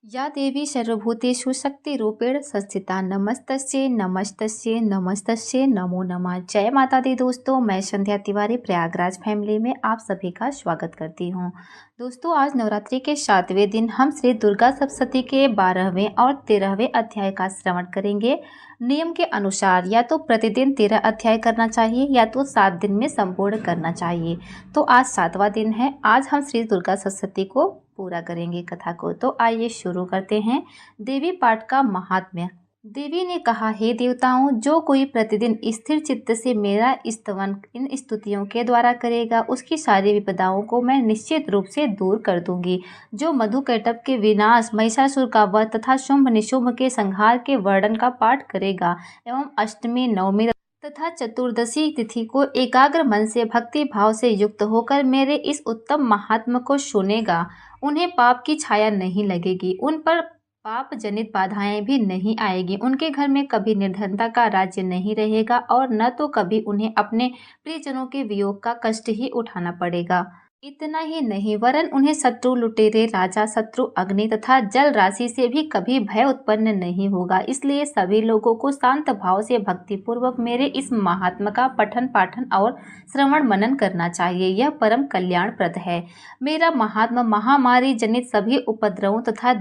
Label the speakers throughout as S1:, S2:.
S1: या देवी सर्वभूतेषु शक्तिरूपेण संस्थिता नमस्तस्यै नमस्तस्यै नमस्तस्यै नमो नमः। जय माता दी दोस्तों, मैं संध्या तिवारी प्रयागराज फैमिली में आप सभी का स्वागत करती हूँ। दोस्तों, आज नवरात्रि के 7वें दिन हम श्री दुर्गा सप्तशती के 12वें और 13वें अध्याय का श्रवण करेंगे। नियम के अनुसार या तो प्रतिदिन 13 अध्याय करना चाहिए या तो 7 दिन में संपूर्ण करना चाहिए। तो आज 7वां दिन है। आज हम श्री दुर्गा सप्तशती को पूरा करेंगे कथा को। तो आइए शुरू करते हैं। देवी पाठ का महात्म्य। देवी ने कहा, हे देवताओं, जो कोई प्रतिदिन स्थिर चित्त से मेरा स्तवन इन स्तुतियों के द्वारा करेगा, उसकी सारी विपदाओं को मैं निश्चित रूप से दूर कर दूंगी। जो मधुकैटभ के विनाश, महिषासुर का वध तथा शुंभ निशुंभ के संहार के वर्णन का पाठ करेगा एवं अष्टमी, नवमी तथा चतुर्दशी तिथि को एकाग्र मन से भक्ति भाव से युक्त होकर मेरे इस उत्तम महात्म को सुनेगा, उन्हें पाप की छाया नहीं लगेगी, उन पर पाप जनित बाधाएं भी नहीं आएगी, उनके घर में कभी निर्धनता का राज्य नहीं रहेगा और न तो कभी उन्हें अपने प्रियजनों के वियोग का कष्ट ही उठाना पड़ेगा। इतना ही नहीं, वरन उन्हें शत्रु, लुटेरे, राजा, शत्रु, अग्नि तथा जल राशि से भी कभी भय उत्पन्न नहीं होगा। इसलिए सभी लोगों को शांत भाव से भक्ति पूर्वक मेरे इस महात्मा का पठन पाठन और श्रवण मनन करना चाहिए। यह परम कल्याणप्रद है। मेरा महात्मा महामारी जनित सभी उपद्रवों तथा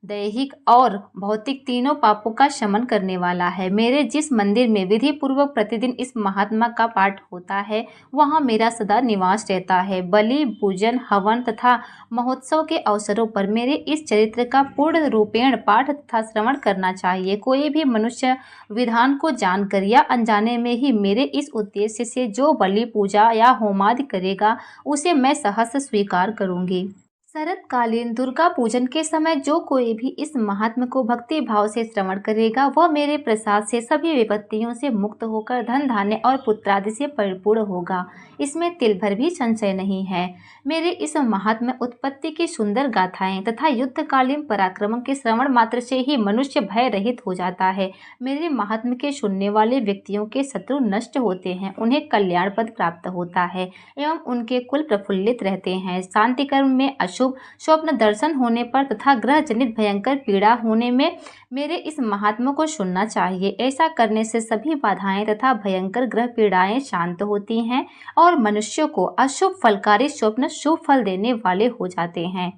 S1: दैहिक और भौतिक तीनों पापों का शमन करने वाला है। मेरे जिस मंदिर में विधि पूर्वक प्रतिदिन इस महात्मा का पाठ होता है, वहाँ मेरा सदा निवास रहता है। बलि, पूजन, हवन तथा महोत्सव के अवसरों पर मेरे इस चरित्र का पूर्ण रूपेण पाठ तथा श्रवण करना चाहिए। कोई भी मनुष्य विधान को जानकर या अनजाने में ही मेरे इस उद्देश्य से जो बलि, पूजा या होमादि करेगा, उसे मैं सहर्ष स्वीकार करूँगी। शरतकालीन दुर्गा पूजन के समय जो कोई भी इस महात्म को भक्ति भाव से श्रवण करेगा, वह मेरे प्रसाद से सभी विपत्तियों से मुक्त होकर धन धान्य और पुत्रादि से परिपूर्ण होगा। इसमें तिल भर भी संशय नहीं है। मेरे इस महात्म्य उत्पत्ति की सुंदर गाथाएं तथा युद्धकालीन पराक्रमों के श्रवण मात्र से ही मनुष्य भय रहित हो जाता है। मेरे महात्म्य के सुनने वाले व्यक्तियों के शत्रु नष्ट होते हैं, उन्हें कल्याण पद प्राप्त होता है एवं उनके कुल प्रफुल्लित रहते हैं। शांति कर्म में अशुभ स्वप्न दर्शन होने पर तथा ग्रह जनित भयंकर पीड़ा होने में मेरे इस महात्मा को सुनना चाहिए। ऐसा करने से सभी बाधाएं तथा भयंकर ग्रह पीड़ाएं शांत होती हैं और मनुष्यों को अशुभ फलकारी स्वप्न शुभ फल देने वाले हो जाते हैं।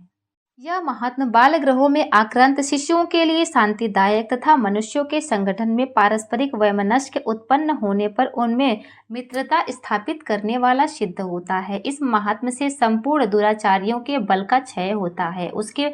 S1: यह महात्मा बाल ग्रहों में आक्रांत शिशुओं के लिए शांतिदायक तथा मनुष्यों के संगठन में पारस्परिक वैमनस्य उत्पन्न होने पर उनमें मित्रता स्थापित करने वाला सिद्ध होता है। इस महात्मा से संपूर्ण दुराचारियों के बल का क्षय होता है। उसके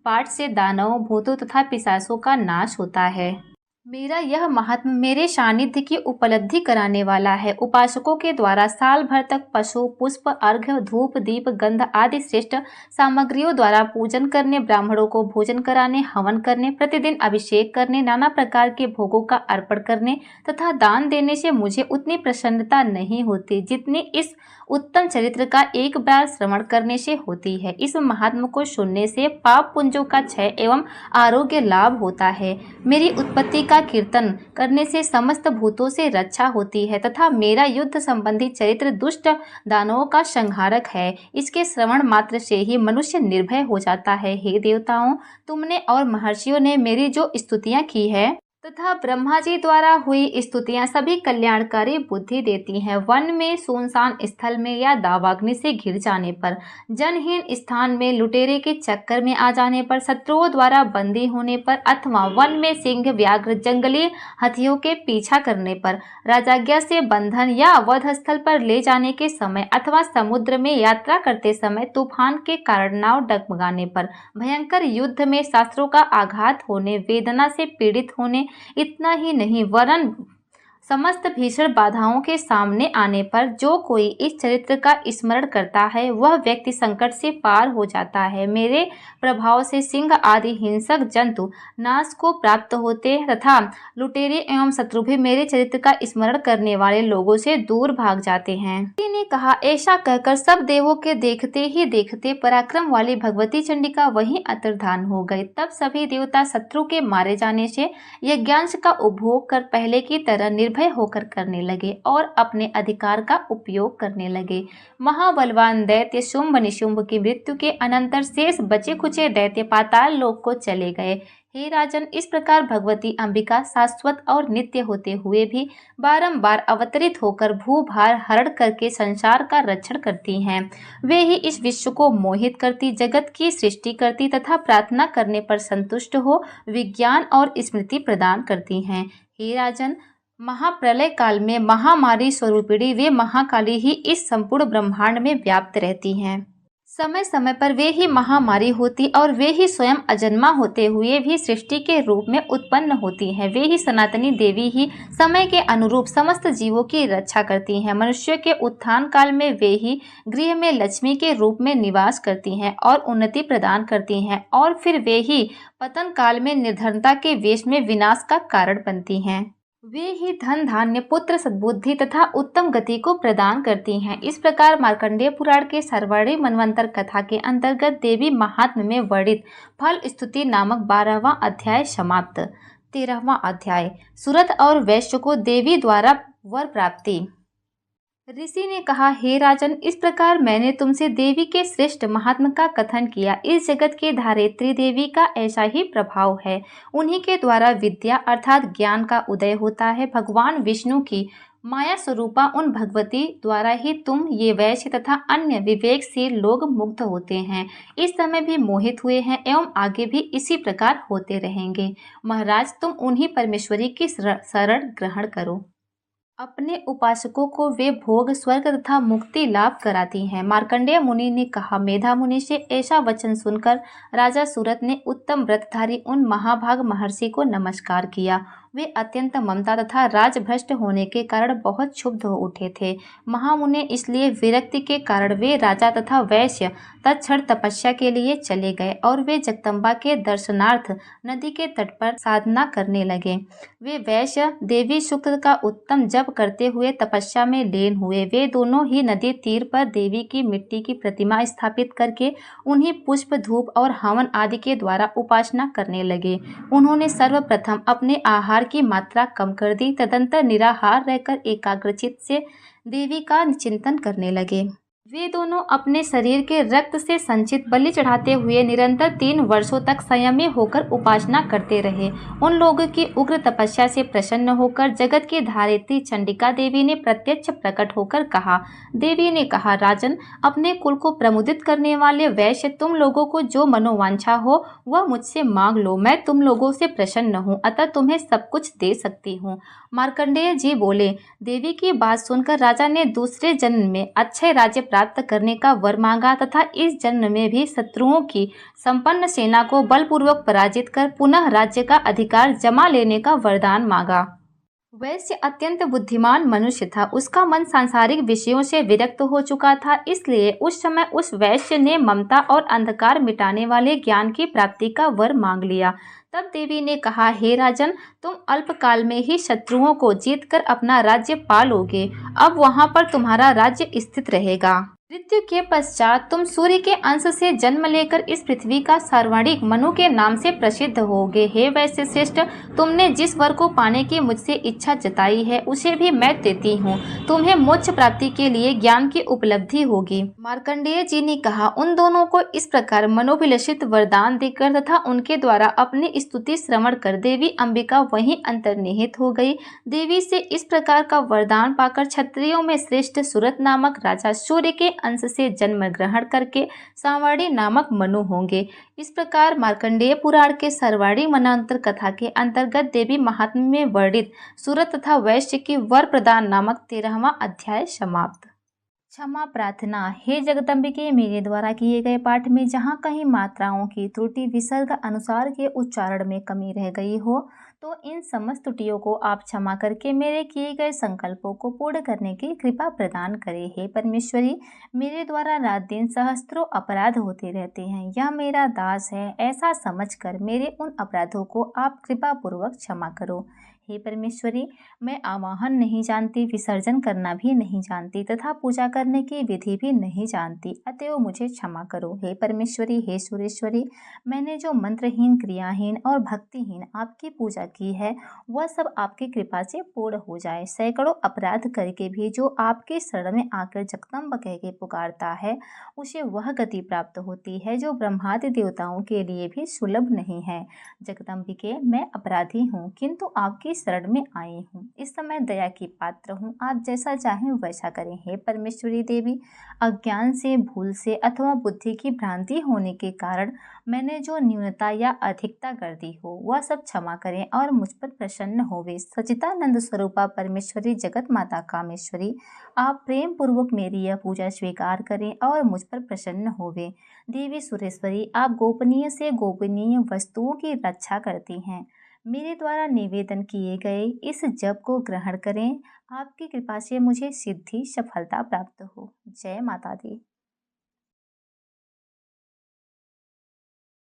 S1: पाठ से दानवों, भूतों तथा पिशाचों का नाश होता है। मेरा यह महात्मा मेरे सानिध्य की उपलब्धि कराने वाला है। उपासकों के द्वारा साल भर तक पशु, पुष्प, अर्घ्य, धूप, दीप, गंध आदि श्रेष्ठ सामग्रियों द्वारा पूजन करने, ब्राह्मणों को भोजन कराने, हवन करने, प्रतिदिन अभिषेक करने, नाना प्रकार के भोगों का अर्पण करने तथा दान देने से मुझे उतनी प्रसन्नता नहीं होती जितनी इस उत्तम चरित्र का एक बार श्रवण करने से होती है। इस महात्मा को सुनने से पाप पुंजों का क्षय एवं आरोग्य लाभ होता है। मेरी उत्पत्ति का कीर्तन करने से समस्त भूतों से रक्षा होती है तथा मेरा युद्ध संबंधी चरित्र दुष्ट दानवों का संहारक है। इसके श्रवण मात्र से ही मनुष्य निर्भय हो जाता है। हे देवताओं, तुमने और महर्षियों ने मेरी जो स्तुतियां की है तथा ब्रह्मा जी द्वारा हुई स्तुतियां सभी कल्याणकारी बुद्धि देती हैं। वन में, सुनसान स्थल में या दावाग्नि से घिर जाने पर, जनहीन स्थान में लुटेरे के चक्कर में आ जाने पर, शत्रुओं द्वारा बंदी होने पर अथवा वन में सिंह, व्याघ्र, जंगली हाथियों के पीछा करने पर, राजाज्ञा से बंधन या वध स्थल पर ले जाने के समय अथवा समुद्र में यात्रा करते समय तूफान के कारण नाव डगमगाने पर, भयंकर युद्ध में शास्त्रों का आघात होने, वेदना से पीड़ित होने, इतना ही नहीं वरन समस्त भीषण बाधाओं के सामने आने पर जो कोई इस चरित्र का स्मरण करता है, वह व्यक्ति संकट से पार हो जाता है। मेरे प्रभाव से सिंह आदि हिंसक जंतु नाश को प्राप्त होते तथा लुटेरे एवं शत्रु भी मेरे चरित्र का स्मरण करने वाले लोगों से दूर भाग जाते हैं। किसी ने कहा, ऐसा कहकर सब देवों के देखते ही देखते पराक्रम वाली भगवती चंडिका वहीं अंतर्धान हो गई। तब सभी देवता शत्रु के मारे जाने से यज्ञांश का उपभोग कर पहले की तरह निर्भय निर्भय होकर करने लगे और अपने अधिकार का उपयोग करने लगे। महाबलवान दैत्य शुंभ निशुंभ की मृत्यु के अनंतर शेष बचे खुचे दैत्य पाताल लोक को चले गए। हे राजन, इस प्रकार भगवती अंबिका शाश्वत और नित्य होते हुए भी बारंबार अवतरित होकर भूभार हरण करके संसार का रक्षण करती हैं। वे ही इस विश्व को मोहित करती, जगत की सृष्टि करती तथा प्रार्थना करने पर संतुष्ट हो विज्ञान और स्मृति प्रदान करती हैं। हे राजन, महाप्रलय काल में महामारी स्वरूपिणी वे महाकाली ही इस संपूर्ण ब्रह्मांड में व्याप्त रहती हैं। समय समय पर वे ही महामारी होती और वे ही स्वयं अजन्मा होते हुए भी सृष्टि के रूप में उत्पन्न होती हैं। वे ही सनातनी देवी ही समय के अनुरूप समस्त जीवों की रक्षा करती हैं। मनुष्य के उत्थान काल में वे ही गृह में लक्ष्मी के रूप में निवास करती हैं और उन्नति प्रदान करती हैं, और फिर वे ही पतन काल में निर्धनता के वेश में विनाश का कारण बनती हैं। वे ही धन धान्य पुत्र सद्बुद्धि तथा उत्तम गति को प्रदान करती हैं। इस प्रकार मार्कंडेय पुराण के सर्वाणी मनवंतर कथा के अंतर्गत देवी महात्म्य में वर्णित फल स्तुति नामक 12वां अध्याय समाप्त। 13वां अध्याय सुरत और वैश्य को देवी द्वारा वर प्राप्ति। ऋषि ने कहा, हे राजन, इस प्रकार मैंने तुमसे देवी के श्रेष्ठ महात्म का कथन किया। इस जगत के धारित्री देवी का ऐसा ही प्रभाव है। उन्हीं के द्वारा विद्या अर्थात ज्ञान का उदय होता है। भगवान विष्णु की माया स्वरूपा उन भगवती द्वारा ही तुम ये वैश्य तथा अन्य विवेकशील लोग मुग्ध होते हैं। इस समय भी मोहित हुए हैं एवं आगे भी इसी प्रकार होते रहेंगे। महाराज, तुम उन्हीं परमेश्वरी की शरण ग्रहण करो। अपने उपासकों को वे भोग, स्वर्ग तथा मुक्ति लाभ कराती हैं। मार्कंडेय मुनि ने कहा, मेधा मुनि से ऐसा वचन सुनकर राजा सूरत ने उत्तम व्रतधारी उन महाभाग महर्षि को नमस्कार किया। वे अत्यंत ममता तथा राजभ्रष्ट होने के कारण बहुत क्षुब्ध हो उठे थे। महामुनि इसलिए विरक्ति के कारण वे राजा तथा वैश्य तत्क्षण तपस्या के लिए चले गए और वे जगदम्बा के दर्शनार्थ नदी के तट पर साधना करने लगे। वे वैश्य देवी सूक्त का उत्तम जप करते हुए तपस्या में लीन हुए। वे दोनों ही नदी तीर पर देवी की मिट्टी की प्रतिमा स्थापित करके उन्हीं पुष्प, धूप और हवन आदि के द्वारा उपासना करने लगे। उन्होंने सर्वप्रथम अपने आहार की मात्रा कम कर दी, तदंतर निराहार रहकर एकाग्रचित से देवी का चिंतन करने लगे। वे दोनों अपने शरीर के रक्त से संचित बलि चढ़ाते हुए निरंतर 3 वर्षों तक संयमी होकर उपासना करते रहे। उन लोगों की उग्र तपस्या से प्रसन्न होकर जगत की धारित्री चंडिका देवी ने प्रत्यक्ष प्रकट होकर कहा। देवी ने कहा, राजन, अपने कुल को प्रमुदित करने वाले वैश्य, तुम लोगों को जो मनोवांछा हो वह मुझसे मांग लो। मैं तुम लोगों से प्रसन्न हूँ, अतः तुम्हें सब कुछ दे सकती हूँ। मार्कंडेय जी बोले। देवी की बात सुनकर राजा ने दूसरे जन्म में अक्षय राज्य प्राप्त करने का वर मांगा तथा इस जन्म में भी शत्रुओं की संपन्न सेना को बलपूर्वक पराजित कर पुनः राज्य का अधिकार जमा लेने का वरदान मांगा। वैश्य अत्यंत बुद्धिमान मनुष्य था। उसका मन सांसारिक विषयों से विरक्त हो चुका था, इसलिए उस समय उस वैश्य ने ममता और अंधकार मिटाने वाले ज्ञान की प्राप्ति का वर मांग लिया। तब देवी ने कहा, हे राजन, तुम अल्पकाल में ही शत्रुओं को जीतकर अपना राज्य पा लोगे। अब वहां पर तुम्हारा राज्य स्थित रहेगा। मृत्यु के पश्चात तुम सूर्य के अंश से जन्म लेकर इस पृथ्वी का सर्वाणिक मनु के नाम से प्रसिद्ध होगे। हे वैश्य श्रेष्ठ, तुमने जिस वर को पाने की मुझसे इच्छा जताई है उसे भी मैं देती हूँ। तुम्हें मोक्ष प्राप्ति के लिए ज्ञान की उपलब्धि होगी। मार्कंडेय जी ने कहा, उन दोनों को इस प्रकार मनोभिलषित वरदान देकर तथा उनके द्वारा अपनी स्तुति श्रवण कर देवी अंबिका वहीं अंतर्निहित हो गई। देवी से इस प्रकार का वरदान पाकर क्षत्रियों में श्रेष्ठ सूरत नामक राजा सूर्य के अंश से जन्म ग्रहण करके सांवाड़ी नामक मनु होंगे। इस प्रकार मार्कंडेय पुराण के सर्वाणी मनवंतर कथा के अंतर्गत देवी महात्म्य में वर्णित सूरत तथा वैश्य की वर प्रदान नामक 13वां अध्याय समाप्त। क्षमा प्रार्थना। हे जगदम्बिके, मेरे द्वारा किए गए पाठ में जहाँ कहीं मात्राओं की त्रुटि, विसर्ग अनुसार के उच्चारण में कमी रह गई हो तो इन समस्त त्रुटियों को आप क्षमा करके मेरे किए गए संकल्पों को पूर्ण करने की कृपा प्रदान करें। हे परमेश्वरी, मेरे द्वारा रात दिन सहस्त्रों अपराध होते रहते हैं। यह मेरा दास है, ऐसा समझकर मेरे उन अपराधों को आप कृपा पूर्वक क्षमा करो। हे परमेश्वरी, मैं आवाहन नहीं जानती, विसर्जन करना भी नहीं जानती तथा पूजा करने की विधि भी नहीं जानती, अतएव मुझे क्षमा करो। हे परमेश्वरी, हे सुरेश्वरी, मैंने जो मंत्रहीन, क्रियाहीन और भक्तिहीन आपकी पूजा की है वह सब आपकी कृपा से पूर्ण हो जाए। सैकड़ों अपराध करके भी जो आपके शरण में आकर जगदम्ब कह के पुकारता है उसे वह गति प्राप्त होती है जो ब्रह्मादि देवताओं के लिए भी सुलभ नहीं है। जगदम्बिके, मैं अपराधी हूँ किंतु आपकी शरण में आई हूँ। इस समय दया की पात्र हूँ, आप जैसा चाहें वैसा करें। हे परमेश्वरी देवी, अज्ञान से, भूल से अथवा बुद्धि की भ्रांति होने के कारण मैंने जो न्यूनता या अधिकता कर दी हो वह सब क्षमा करें और मुझ पर प्रसन्न होवे। सच्चिदानंद स्वरूपा परमेश्वरी जगत माता कामेश्वरी, आप प्रेम पूर्वक मेरी यह पूजा स्वीकार करें और मुझ पर प्रसन्न होवे। देवी सुरेश्वरी, आप गोपनीय से गोपनीय वस्तुओं की रक्षा करती हैं। मेरे द्वारा निवेदन किए गए इस जप को ग्रहण करें। आपकी कृपा से मुझे सिद्धि सफलता प्राप्त हो। जय माता दी।